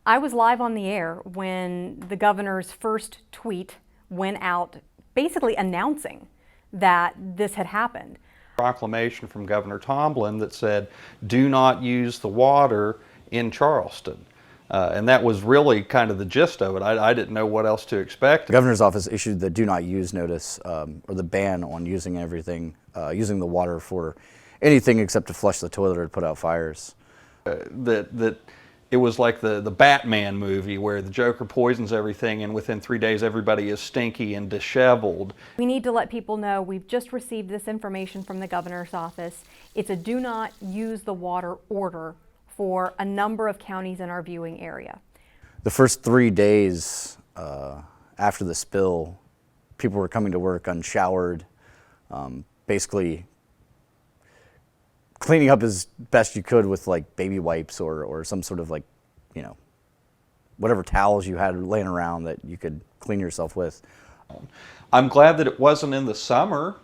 I was live on the air when the governor's first tweet went out basically announcing that this had happened. Proclamation from Governor Tomblin that said, do not use the water in Charleston. And that was really kind of the gist of it. I didn't know what else to expect. The governor's office issued the do not use notice, or the ban on using using the water for anything except to flush the toilet or to put out fires. That it was like the Batman movie where the Joker poisons everything and within 3 days everybody is stinky and disheveled. We need to let people know we've just received this information from the governor's office. It's a do not use the water order for a number of counties in our viewing area. The first 3 days after the spill, people were coming to work unshowered, basically cleaning up as best you could with like baby wipes or some sort of like, whatever towels you had laying around that you could clean yourself with. I'm glad that it wasn't in the summer.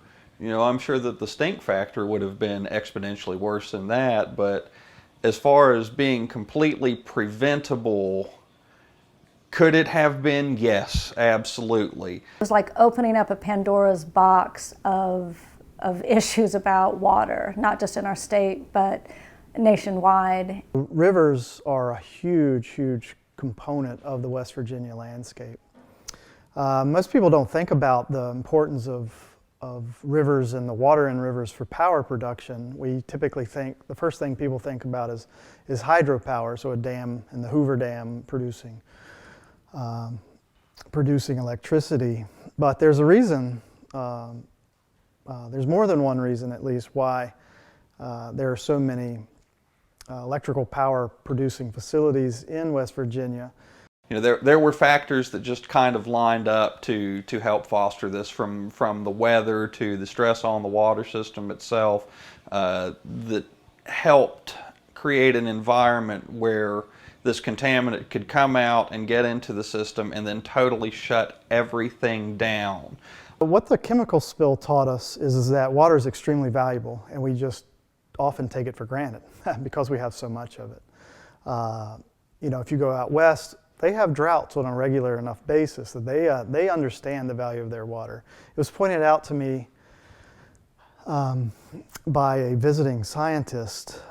I'm sure that the stink factor would have been exponentially worse than that, but as far as being completely preventable, could it have been? Yes, absolutely. It was like opening up a Pandora's box of issues about water, not just in our state, but nationwide. Rivers are a huge, huge component of the West Virginia landscape. Most people don't think about the importance of rivers and the water in rivers for power production. We typically think, the first thing people think about is hydropower, so a dam and the Hoover Dam producing electricity. But there's a reason, there's more than one reason at least, why there are so many electrical power producing facilities in West Virginia. There were factors that just kind of lined up to help foster this, from the weather to the stress on the water system itself, that helped create an environment where this contaminant could come out and get into the system and then totally shut everything down. What the chemical spill taught us is that water is extremely valuable, and we just often take it for granted because we have so much of it. If you go out west, they have droughts on a regular enough basis that they understand the value of their water. It was pointed out to me by a visiting scientist,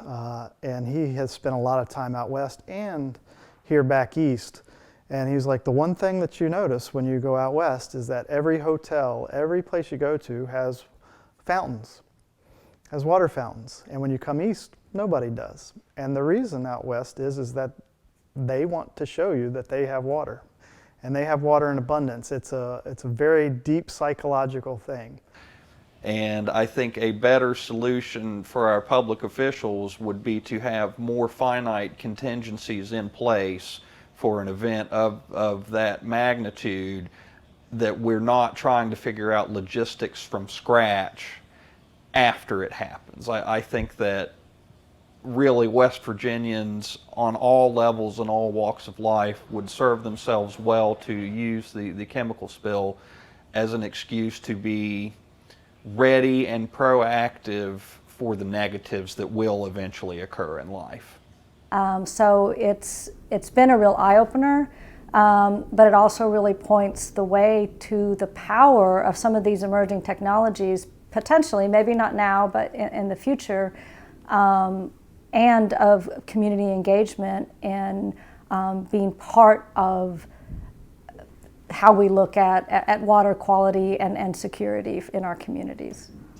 and he has spent a lot of time out west and here back east. And he's like, the one thing that you notice when you go out west is that every hotel, every place you go to has fountains, has water fountains. And when you come east, nobody does. And the reason out west is that they want to show you that they have water. And they have water in abundance. It's a very deep psychological thing. And I think a better solution for our public officials would be to have more finite contingencies in place for an event of that magnitude, that we're not trying to figure out logistics from scratch after it happens. I think that really West Virginians on all levels and all walks of life would serve themselves well to use the chemical spill as an excuse to be ready and proactive for the negatives that will eventually occur in life. So it's been a real eye-opener, but it also really points the way to the power of some of these emerging technologies, potentially, maybe not now, but in the future, and of community engagement and being part of how we look at water quality and security in our communities.